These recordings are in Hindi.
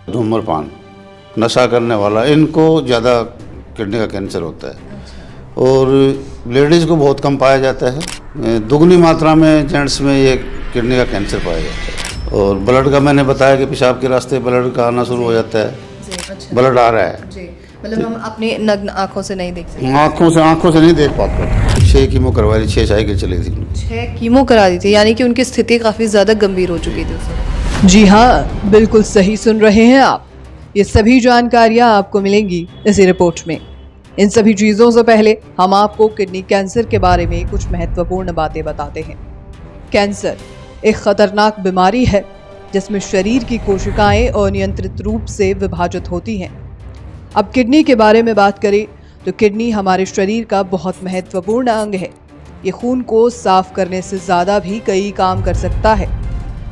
धूम्रपान, नशा करने वाला, इनको ज़्यादा किडनी का कैंसर होता है। और लेडीज़ को बहुत कम पाया जाता है, दुगनी मात्रा में जेंट्स में ये किडनी का कैंसर पाया जाता है। और ब्लड का मैंने बताया कि पेशाब के रास्ते ब्लड का आना शुरू हो जाता है। अच्छा। ब्लड आ रहा है जी, मतलब हम अपनी नग्न आंखों से नहीं देख सकते। आँखों से नहीं देख पाते। 6 कीमो करवाई थी, 6 साइकिल चली थी। 6 कीमो करा दी थी, यानी कि उनकी स्थिति काफ़ी ज़्यादा गंभीर हो चुकी थी उस वक्त। जी हाँ, बिल्कुल सही सुन रहे हैं आप। ये सभी जानकारियाँ आपको मिलेंगी इसी रिपोर्ट में। इन सभी चीज़ों से पहले हम आपको किडनी कैंसर के बारे में कुछ महत्वपूर्ण बातें बताते हैं। कैंसर एक खतरनाक बीमारी है जिसमें शरीर की कोशिकाएं अनियंत्रित रूप से विभाजित होती हैं। अब किडनी के बारे में बात करें तो किडनी हमारे शरीर का बहुत महत्वपूर्ण अंग है। ये खून को साफ करने से ज़्यादा भी कई काम कर सकता है,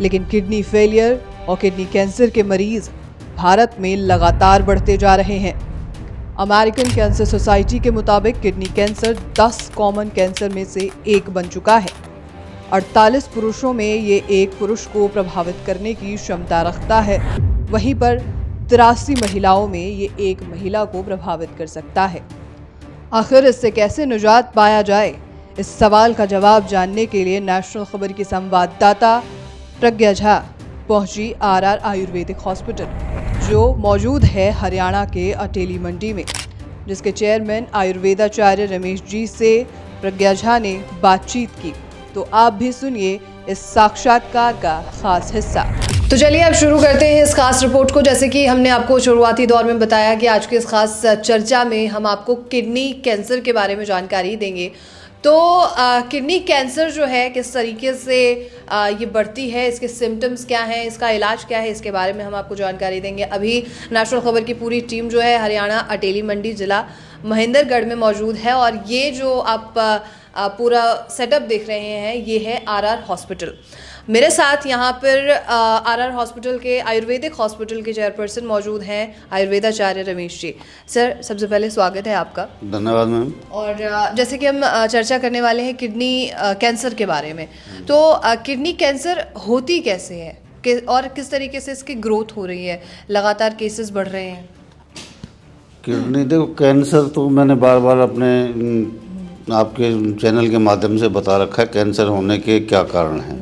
लेकिन किडनी फेलियर और किडनी कैंसर के मरीज भारत में लगातार बढ़ते जा रहे हैं। अमेरिकन कैंसर सोसाइटी के मुताबिक किडनी कैंसर 10 कॉमन कैंसर में से एक बन चुका है। 48 पुरुषों में ये एक पुरुष को प्रभावित करने की क्षमता रखता है, वहीं पर 83 महिलाओं में ये एक महिला को प्रभावित कर सकता है। आखिर इससे कैसे निजात पाया जाए, इस सवाल का जवाब जानने के लिए नेशनल खबर की संवाददाता प्रज्ञा झा पहुंची आरआर आयुर्वेदिक हॉस्पिटल, जो मौजूद है हरियाणा के अटेली मंडी में, जिसके चेयरमैन आयुर्वेदाचार्य रमेश जी से प्रज्ञा झा ने बातचीत की। तो आप भी सुनिए इस साक्षात्कार का खास हिस्सा। तो चलिए अब शुरू करते हैं इस खास रिपोर्ट को। जैसे कि हमने आपको शुरुआती दौर में बताया कि आज की इस खास चर्चा में हम आपको किडनी कैंसर के बारे में जानकारी देंगे। तो किडनी कैंसर जो है किस तरीके से ये बढ़ती है, इसके सिम्टम्स क्या हैं, इसका इलाज क्या है, इसके बारे में हम आपको जानकारी देंगे। अभी नेशनल खबर की पूरी टीम जो है हरियाणा अटेली मंडी जिला महेंद्रगढ़ में मौजूद है, और ये जो आप पूरा सेटअप देख रहे हैं ये है आरआर हॉस्पिटल। मेरे साथ यहाँ पर आरआर हॉस्पिटल के आयुर्वेदिक हॉस्पिटल के चेयरपर्सन मौजूद हैं आयुर्वेदाचार्य रमेश जी। सर, सबसे पहले स्वागत है आपका। धन्यवाद मैम। और जैसे कि हम चर्चा करने वाले हैं किडनी कैंसर के बारे में, तो किडनी कैंसर होती कैसे है और किस तरीके से इसकी ग्रोथ हो रही है, लगातार केसेस बढ़ रहे हैं? किडनी, देखो, कैंसर तो मैंने बार बार अपने आपके चैनल के माध्यम से बता रखा है कैंसर होने के क्या कारण हैं।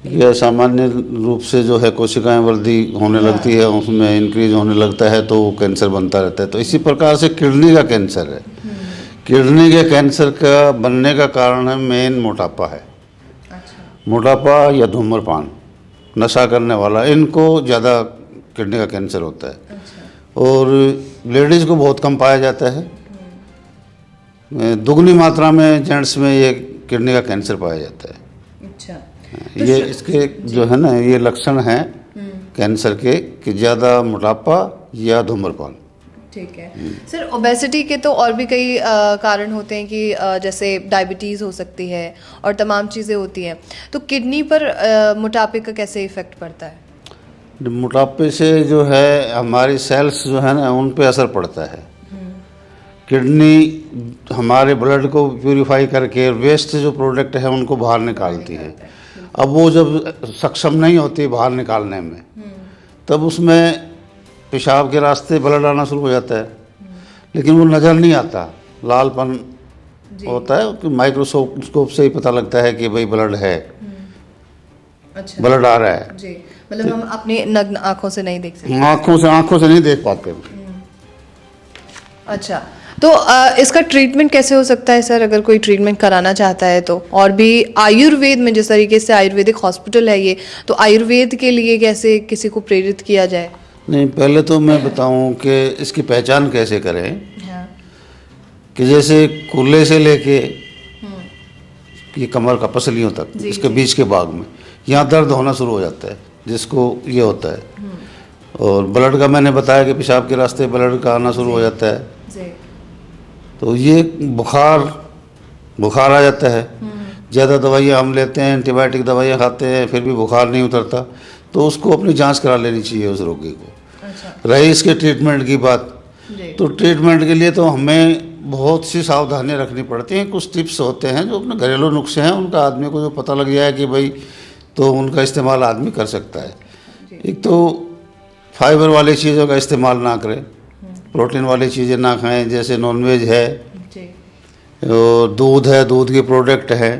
यह सामान्य रूप से जो है कोशिकाएं वृद्धि होने लगती है, उसमें इंक्रीज होने लगता है तो कैंसर बनता रहता है। तो इसी प्रकार से किडनी का कैंसर है। किडनी के कैंसर का बनने का कारण है मेन मोटापा है। मोटापा या धूम्रपान, नशा करने वाला, इनको ज़्यादा किडनी का कैंसर होता है। और लेडीज़ को बहुत कम पाया जाता है, दुगनी मात्रा में जेंट्स में ये किडनी का कैंसर पाया जाता है। अच्छा, ये इसके जो है ना, ये लक्षण हैं कैंसर के कि ज़्यादा मोटापा या धूम्रपान। ठीक है सर। ओबेसिटी के तो और भी कई कारण होते हैं कि जैसे डायबिटीज़ हो सकती है और तमाम चीज़ें होती हैं, तो किडनी पर मोटापे का कैसे इफेक्ट पड़ता है? मोटापे से जो है हमारी सेल्स जो है ना उन पे असर पड़ता है। किडनी हमारे ब्लड को प्यूरिफाई करके वेस्ट जो प्रोडक्ट है उनको बाहर निकालती है। अब वो जब सक्षम नहीं होती बाहर निकालने में, तब उसमें पेशाब के रास्ते ब्लड आना शुरू हो जाता है, लेकिन वो नज़र नहीं आता, लालपन होता है कि माइक्रोस्कोप से ही पता लगता है कि भाई ब्लड है। अच्छा, ब्लड आ रहा है जी, मतलब हम अपनी नग्न आंखों से नहीं देख सकते। आँखों से नहीं देख पाते। अच्छा, तो इसका ट्रीटमेंट कैसे हो सकता है सर, अगर कोई ट्रीटमेंट कराना चाहता है तो? और भी आयुर्वेद में, जिस तरीके से आयुर्वेदिक हॉस्पिटल है ये, तो आयुर्वेद के लिए कैसे किसी को प्रेरित किया जाए? नहीं, पहले तो मैं बताऊं कि इसकी पहचान कैसे करें। हाँ। कि जैसे कूल्हे से लेके ये कमर का पसलियों तक, इसके बीच के भाग में यहाँ दर्द होना शुरू हो जाता है, जिसको ये होता है। और ब्लड का मैंने बताया कि पेशाब के रास्ते ब्लड का आना शुरू हो जाता है, तो ये बुखार आ जाता है। ज़्यादा दवाइयाँ हम लेते हैं, एंटीबायोटिक दवाइयाँ खाते हैं, फिर भी बुखार नहीं उतरता, तो उसको अपनी जांच करा लेनी चाहिए उस रोगी को। अच्छा। रही इसके ट्रीटमेंट की बात, तो ट्रीटमेंट के लिए तो हमें बहुत सी सावधानियाँ रखनी पड़ती हैं। कुछ टिप्स होते हैं जो अपने घरेलू नुस्खे हैं, उनका आदमी को जो पता लग जाए कि भाई, तो उनका इस्तेमाल आदमी कर सकता है। एक तो फाइबर वाली चीज़ों का इस्तेमाल ना करें, प्रोटीन वाली चीज़ें ना खाएं, जैसे नॉनवेज है, जी और दूध है, दूध के प्रोडक्ट हैं,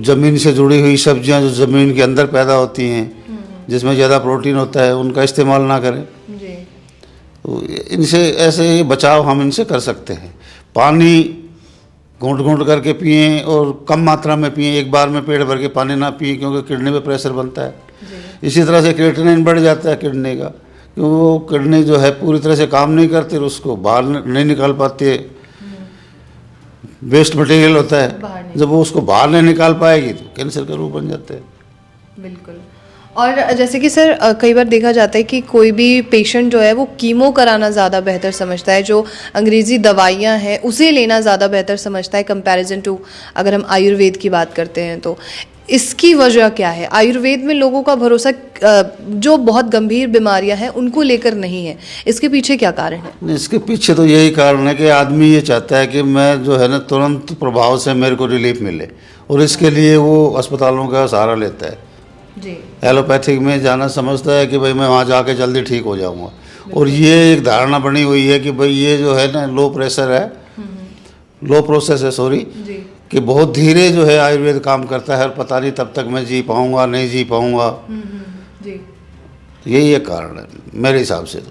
ज़मीन से जुड़ी हुई सब्जियां जो ज़मीन के अंदर पैदा होती हैं जिसमें ज़्यादा प्रोटीन होता है उनका इस्तेमाल ना करें। जी तो इनसे ऐसे ही बचाव हम इनसे कर सकते हैं। पानी घूंट घूंट करके पिएं और कम मात्रा में पिएं, एक बार में पेट भर के पानी ना पिएं क्योंकि किडनी पे प्रेशर बनता है। इसी तरह से क्रिएटिनिन बढ़ जाता है किडनी का, क्योंकि वो किडनी जो है पूरी तरह से काम नहीं करती और उसको बाहर नहीं निकाल पाती है, वेस्ट मटेरियल होता बाहर है, नहीं। जब वो उसको बाहर नहीं निकाल पाएगी तो कैंसर का रूप बन जाता है। बिल्कुल। और जैसे कि सर कई बार देखा जाता है कि कोई भी पेशेंट जो है वो कीमो कराना ज़्यादा बेहतर समझता है, जो अंग्रेज़ी दवाइयाँ हैं उसे लेना ज़्यादा बेहतर समझता है कंपैरिजन टू अगर हम आयुर्वेद की बात करते हैं तो इसकी वजह क्या है? आयुर्वेद में लोगों का भरोसा जो बहुत गंभीर बीमारियां हैं उनको लेकर नहीं है, इसके पीछे क्या कारण है? इसके पीछे तो यही कारण है कि आदमी ये चाहता है कि मैं जो है ना तुरंत प्रभाव से मेरे को रिलीफ मिले, और इसके लिए वो अस्पतालों का सहारा लेता है। जी एलोपैथिक में जाना समझता है कि भाई मैं वहाँ जाके जल्दी ठीक हो जाऊँगा, और ये एक धारणा बनी हुई है कि भाई ये जो है ना लो प्रेशर है, लो प्रोसेस है, सॉरी, जी कि बहुत धीरे जो है आयुर्वेद काम करता है और पता नहीं तब तक मैं जी पाऊँगा नहीं जी पाऊँगा। जी यही एक कारण है मेरे हिसाब से।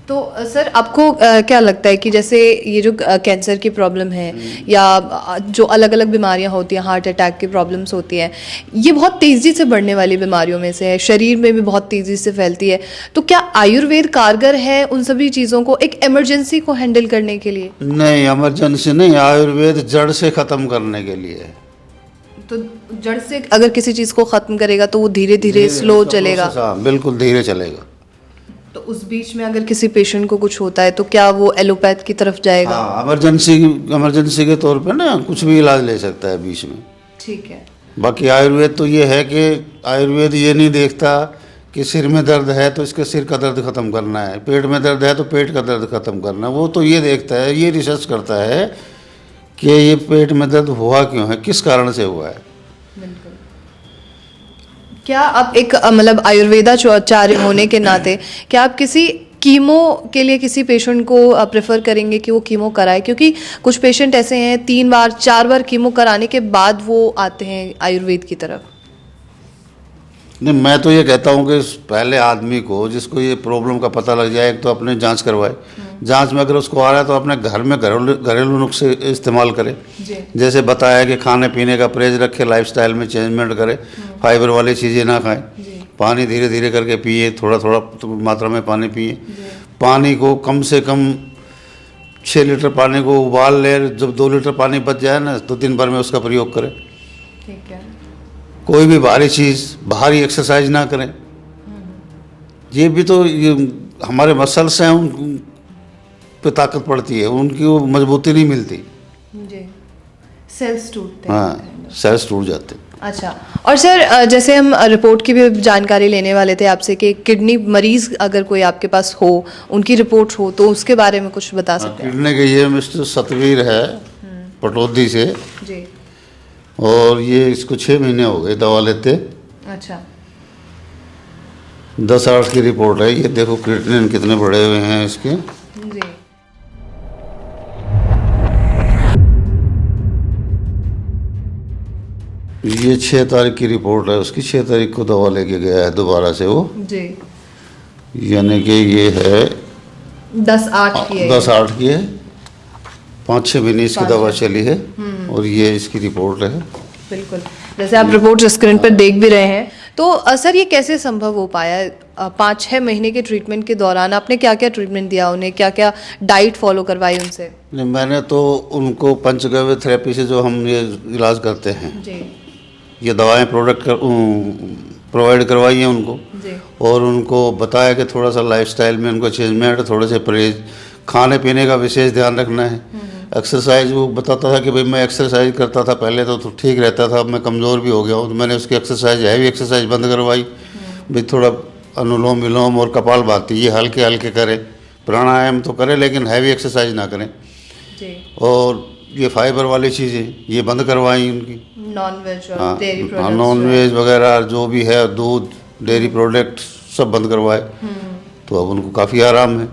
तो सर आपको क्या लगता है कि जैसे ये जो कैंसर की प्रॉब्लम है या जो अलग अलग बीमारियां होती हैं, हार्ट अटैक की प्रॉब्लम्स होती हैं, ये बहुत तेज़ी से बढ़ने वाली बीमारियों में से है, शरीर में भी बहुत तेज़ी से फैलती है, तो क्या आयुर्वेद कारगर है उन सभी चीज़ों को एक इमरजेंसी को हैंडल करने के लिए? नहीं, इमरजेंसी नहीं, आयुर्वेद जड़ से ख़त्म करने के लिए है। तो जड़ से अगर किसी चीज़ को ख़त्म करेगा तो वो धीरे धीरे स्लो उसका चलेगा। process, हाँ, बिल्कुल धीरे चलेगा। तो उस बीच में अगर किसी पेशेंट को कुछ होता है तो क्या वो एलोपैथ की तरफ जाएगा? हाँ, इमरजेंसी के तौर पे ना कुछ भी इलाज ले सकता है बीच में। ठीक है। बाकी आयुर्वेद तो ये है कि आयुर्वेद ये नहीं देखता कि सिर में दर्द है तो इसके सिर का दर्द ख़त्म करना है, पेट में दर्द है तो पेट का दर्द ख़त्म करना है। वो तो ये देखता है, ये रिसर्च करता है कि ये पेट में दर्द हुआ क्यों है, किस कारण से हुआ है। बिल्कुल। क्या आप एक मतलब आयुर्वेदाचार्य होने के नाते क्या आप किसी कीमो के लिए किसी पेशेंट को प्रेफर करेंगे कि वो कीमो कराए? क्योंकि कुछ पेशेंट ऐसे हैं 3 बार 4 बार कीमो कराने के बाद वो आते हैं आयुर्वेद की तरफ। नहीं, मैं तो ये कहता हूँ कि पहले आदमी को जिसको ये प्रॉब्लम का पता लग जाए, एक तो अपने जांच करवाए, जांच में अगर उसको आ रहा है तो अपने घर में घरेलू नुस्खे इस्तेमाल करे, जैसे बताया कि खाने पीने का परहेज रखे, लाइफस्टाइल में चेंजमेंट करे, फाइबर वाली चीज़ें ना खाएं, पानी धीरे धीरे करके पिए, थोड़ा थोड़ा मात्रा में पानी पिए, पानी को कम से कम 6 लीटर पानी को उबाल ले, जब 2 लीटर पानी बच जाए ना तो दिन भर में उसका प्रयोग करें। ठीक है। कोई भी भारी चीज़, भारी एक्सरसाइज ना करें। ये भी तो ये हमारे मसल्स हैं, उन पे ताकत पड़ती है, उनकी वो मजबूती नहीं मिलती। जी, सेल्स टूटते हैं। हाँ, सेल्स टूट जाते हैं। अच्छा, और सर जैसे हम रिपोर्ट की भी जानकारी लेने वाले थे आपसे कि किडनी मरीज अगर कोई आपके पास हो, उनकी रिपोर्ट हो तो उसके बारे में कुछ बता सकते हैं? किडनी के ये मिस्टर सतवीर है पटौदी से, जी। और ये इसको 6 महीने हो गए दवा लेते। अच्छा। 10/8 की रिपोर्ट है, ये देखो क्रिएटिनिन कितने बड़े हुए हैं इसके। जी। ये 6 तारीख की रिपोर्ट है उसकी, 6 तारीख को दवा लेके गया है दोबारा से वो, जी। यानी कि ये है 10/8 की है। 10/8 की है, 5-6 महीने इसकी दवा चली है, और ये इसकी रिपोर्ट है। बिल्कुल, जैसे आप रिपोर्ट स्क्रीन पर देख भी रहे हैं, तो सर ये कैसे संभव हो पाया? 5-6 महीने के ट्रीटमेंट के दौरान आपने क्या क्या ट्रीटमेंट दिया उन्हें, क्या क्या डाइट फॉलो करवाई उनसे? नहीं, मैंने तो उनको पंचगव्य थेरेपी से जो हम ये इलाज करते हैं, जी। ये दवाएं प्रोवाइड करवाई हैं उनको, जी। और उनको बताया कि थोड़ा सा लाइफस्टाइल में उनको चेंजमेंट, थोड़े से परहेज, खाने पीने का विशेष ध्यान रखना है। एक्सरसाइज वो बताता था कि भाई मैं एक्सरसाइज करता था पहले तो ठीक रहता था, अब मैं कमज़ोर भी हो गया हूँ, तो मैंने उसकी एक्सरसाइज, हैवी एक्सरसाइज बंद करवाई। भाई थोड़ा अनुलोम विलोम और कपालभाति ये हल्के हल्के करें, प्राणायाम तो करें लेकिन हैवी एक्सरसाइज ना करें। जी। और ये फाइबर वाली चीज़ें ये बंद करवाई उनकी। नॉन वेज और हाँ, डेयरी हाँ, प्रोडक्ट्स नॉन वेज वगैरह जो भी है, दूध, डेयरी प्रोडक्ट सब बंद करवाए। तो तो अब उनको काफ़ी आराम है।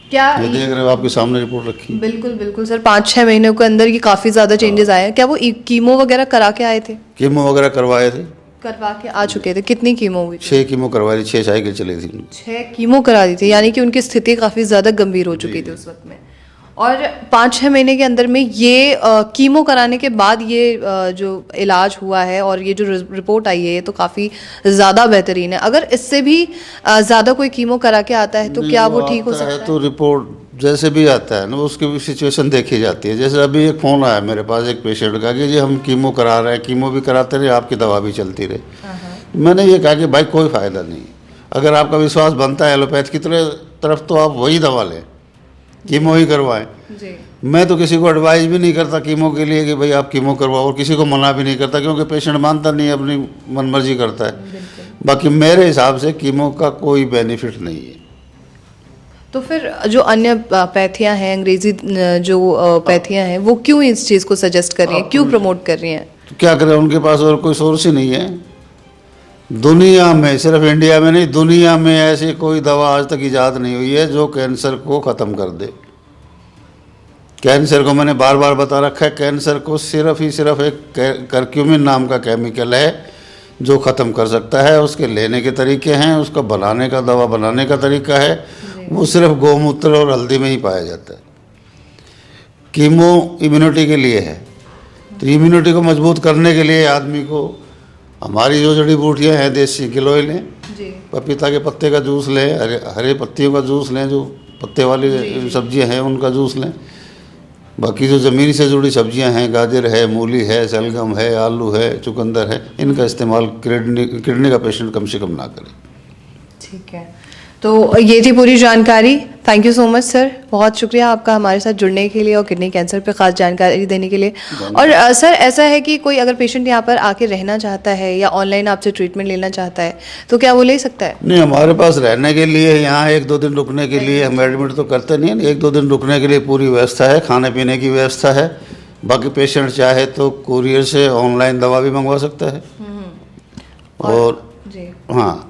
क्या ये देख रहे हो, आपके सामने रिपोर्ट रखी है। बिल्कुल बिल्कुल सर, 5-6 महीनों के अंदर ये काफ़ी ज़्यादा चेंजेस आए हैं। क्या वो कीमो वगैरह करा के आए थे? कीमो वगैरह करवाए थे, करवा के आ चुके थे? कितनी कीमो हुई थी? 6 कीमो करवाई थी, 6 साइकिल चली थी। 6 कीमो करा दी थी, यानी कि उनकी स्थिति काफ़ी ज़्यादा गंभीर हो चुकी थी उस वक्त में। और 5-6 महीने के अंदर में ये कीमो कराने के बाद ये जो इलाज हुआ है और ये जो रिपोर्ट आई है, ये तो काफ़ी ज़्यादा बेहतरीन है। अगर इससे भी ज़्यादा कोई कीमो करा के आता है तो क्या वो ठीक हो आता सकता है? है? तो रिपोर्ट जैसे भी आता है ना, उसकी भी सिचुएशन देखी जाती है। जैसे अभी एक फ़ोन आया मेरे पास एक पेशेंट का कि जी हम कीमो करा रहे हैं, कीमो भी कराते रहे, आपकी दवा भी चलती रहे। मैंने ये कहा कि भाई कोई फ़ायदा नहीं, अगर आपका विश्वास बनता है एलोपैथ की तरफ तो आप वही दवा लें, कीमो ही करवाएं। जी मैं तो किसी को एडवाइस भी नहीं करता कीमो के लिए कि भाई आप कीमो करवाओ, और किसी को मना भी नहीं करता, क्योंकि पेशेंट मानता नहीं है, अपनी मनमर्जी करता है। बाकी मेरे हिसाब से कीमो का कोई बेनिफिट नहीं है। तो फिर जो अन्य पैथियाँ हैं, अंग्रेजी जो पैथियाँ हैं, वो क्यों इस चीज़ को सजेस्ट कर रही हैं, क्यों प्रमोट कर रही हैं? तो क्या करें, उनके पास और कोई सोर्स ही नहीं है। दुनिया में, सिर्फ इंडिया में नहीं, दुनिया में ऐसी कोई दवा आज तक इजाद नहीं हुई है जो कैंसर को ख़त्म कर दे। कैंसर को मैंने बार बार बता रखा है, कैंसर को सिर्फ एक करक्यूमिन नाम का केमिकल है जो ख़त्म कर सकता है। उसके लेने के तरीके हैं, उसका बनाने का, दवा बनाने का तरीका है, वो सिर्फ गौमूत्र और हल्दी में ही पाया जाता है। कीमो इम्यूनिटी के लिए है, तो इम्यूनिटी को मजबूत करने के लिए आदमी को हमारी जो जड़ी बूटियाँ हैं देसी, गिलोय लें, पपीता के पत्ते का जूस लें, हरे पत्तियों का जूस लें, जो पत्ते वाली सब्जियां हैं उनका जूस लें। बाकी जो ज़मीन से जुड़ी सब्जियां हैं, गाजर है, मूली है, शलगम है, आलू है, चुकंदर है, इनका इस्तेमाल किडनी का पेशेंट कम से कम ना करे। ठीक है, तो ये थी पूरी जानकारी। Thank you so much sir, बहुत शुक्रिया आपका हमारे साथ जुड़ने के लिए और किडनी कैंसर पे खास जानकारी देने के लिए। और सर ऐसा है कि कोई अगर पेशेंट यहाँ पर आके रहना चाहता है या ऑनलाइन आपसे ट्रीटमेंट लेना चाहता है तो क्या वो ले सकता है? नहीं, हमारे पास रहने के लिए, यहाँ 1-2 दिन रुकने के लिए, हम एडमिट तो करते नहीं हैं, 1-2 दिन रुकने के लिए पूरी व्यवस्था है, खाने पीने की व्यवस्था है। बाकी पेशेंट चाहे तो कुरियर से ऑनलाइन दवा भी मंगवा सकता है, और जी हाँ,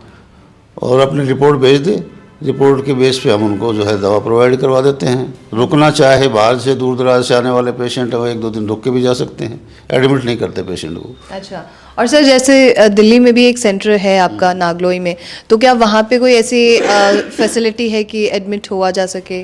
और अपनी रिपोर्ट भेज दे, रिपोर्ट के बेस पे हम उनको जो है दवा प्रोवाइड करवा देते हैं। रुकना चाहे, बाहर से दूर दराज से आने वाले पेशेंट हैं, 1-2 दिन रुक के भी जा सकते हैं, एडमिट नहीं करते पेशेंट को। अच्छा, और सर जैसे दिल्ली में भी एक सेंटर है आपका नागलोई में, तो क्या वहाँ पे कोई ऐसी फैसिलिटी है कि एडमिट हुआ जा सके?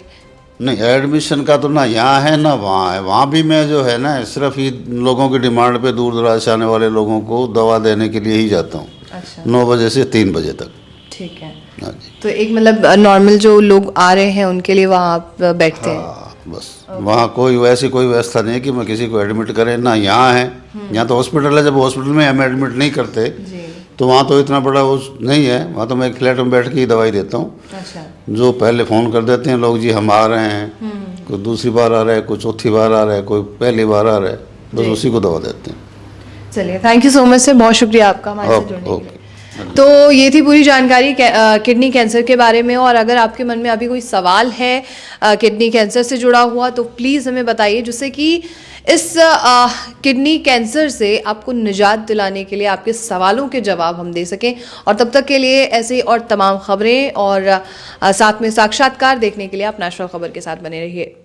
नहीं, एडमिशन का तो ना यहाँ है ना वहाँ है। वहाँ भी मैं जो है ना सिर्फ ही लोगों की डिमांड पे दूर दराज से आने वाले लोगों को दवा देने के लिए ही जाता हूँ। अच्छा, 9 बजे से 3 बजे तक। ठीक है। हाँ जी, तो एक मतलब नॉर्मल जो लोग आ रहे हैं उनके लिए वहाँ आप बैठते हैं? हाँ बस, वहाँ कोई वैसी कोई व्यवस्था नहीं है कि मैं किसी को एडमिट करें, ना यहाँ है। यहाँ तो हॉस्पिटल है, जब हॉस्पिटल में हम एडमिट नहीं करते जी, तो वहाँ तो इतना बड़ा वो नहीं है। वहाँ तो मैं एक फ्लैट में बैठ के ही दवाई देता हूँ। अच्छा, जो पहले फ़ोन कर देते हैं लोग, जी हम आ रहे हैं, कोई दूसरी बार आ रहा है, कोई चौथी बार आ रहा है, कोई पहली बार आ रहा है, बस उसी को दवा देते हैं। चलिए, thank you so much sir, बहुत शुक्रिया आपका हमारे साथ जुड़ने के लिए। ओके। तो ये थी पूरी जानकारी किडनी कैंसर के बारे में। और अगर आपके मन में अभी कोई सवाल है किडनी कैंसर से जुड़ा हुआ तो प्लीज़ हमें बताइए, जिससे कि इस किडनी कैंसर से आपको निजात दिलाने के लिए आपके सवालों के जवाब हम दे सकें। और तब तक के लिए ऐसे और तमाम खबरें और साथ में साक्षात्कार देखने के लिए आप नेशनल खबर के साथ बने रहिए।